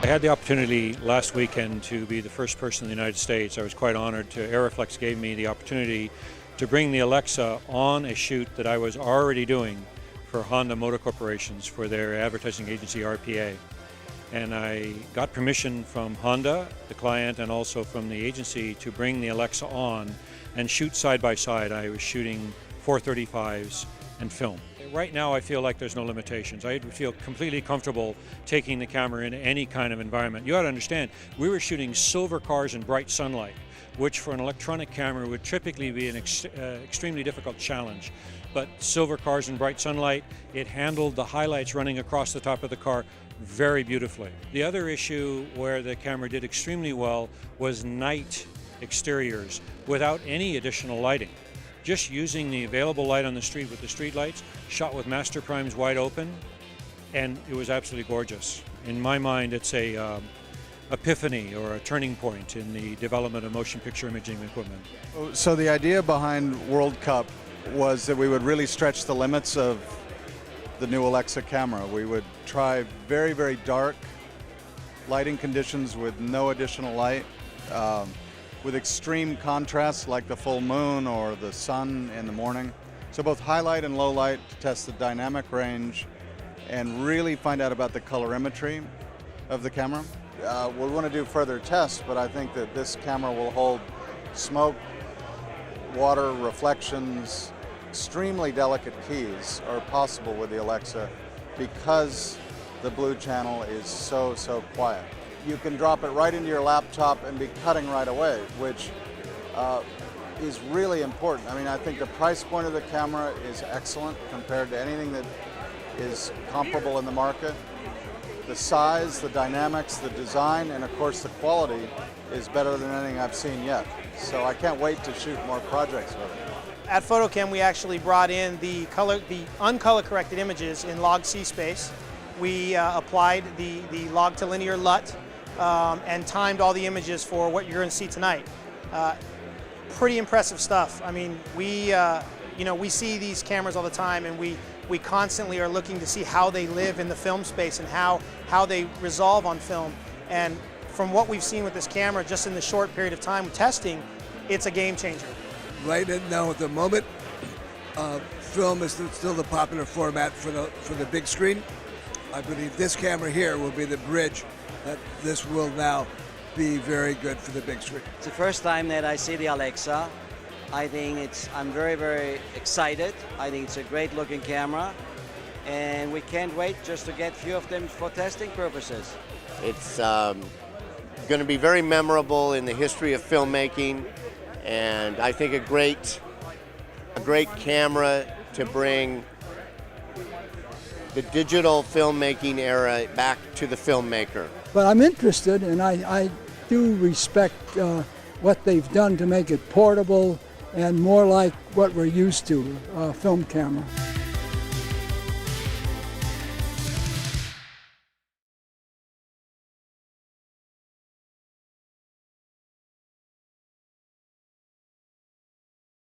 I had the opportunity last weekend to be the first person in the United States. I was quite honored to. ARRI gave me the opportunity to bring the Alexa on a shoot that I was already doing for Honda Motor Corporations for their advertising agency RPA. And I got permission from Honda, the client, and also from the agency to bring the Alexa on and shoot side by side. I was shooting 435s and film. Right now I feel like there's no limitations. I feel completely comfortable taking the camera in any kind of environment. You got to understand, we were shooting silver cars in bright sunlight, which for an electronic camera would typically be an extremely difficult challenge. But silver cars in bright sunlight, it handled the highlights running across the top of the car very beautifully. The other issue where the camera did extremely well was night exteriors without any additional lighting. Just using the available light on the street with the street lights, shot with master primes wide open, and it was absolutely gorgeous. In my mind, it's a epiphany or a turning point in the development of motion picture imaging equipment. So the idea behind World Cup was that we would really stretch the limits of the new Alexa camera. We would try very, very dark lighting conditions with no additional light, with extreme contrasts like the full moon or the sun in the morning. So both highlight and low light to test the dynamic range and really find out about the colorimetry of the camera. We want to do further tests, but I think that this camera will hold smoke, water, reflections. Extremely delicate keys are possible with the Alexa because the blue channel is so quiet. You can drop it right into your laptop and be cutting right away, which is really important. I mean, I think the price point of the camera is excellent compared to anything that is comparable in the market. The size, the dynamics, the design, and of course the quality is better than anything I've seen yet. So I can't wait to shoot more projects with it. At Fotokem, we actually brought in the uncolor corrected images in log C space. We applied the log to linear LUT and timed all the images for what you're going to see tonight. Pretty impressive stuff. I mean, we see these cameras all the time, and we constantly are looking to see how they live in the film space and how they resolve on film. And from what we've seen with this camera, just in the short period of time testing, it's a game changer. Right now, at the moment, film is still the popular format for the big screen. I believe this camera here will be the bridge that this will now be very good for the big screen. It's the first time that I see the Alexa. I think I'm very, very excited. I think it's a great looking camera, and we can't wait just to get a few of them for testing purposes. It's going to be very memorable in the history of filmmaking, and I think a great camera to bring the digital filmmaking era back to the filmmaker. But I'm interested, and I do respect what they've done to make it portable and more like what we're used to, a film camera.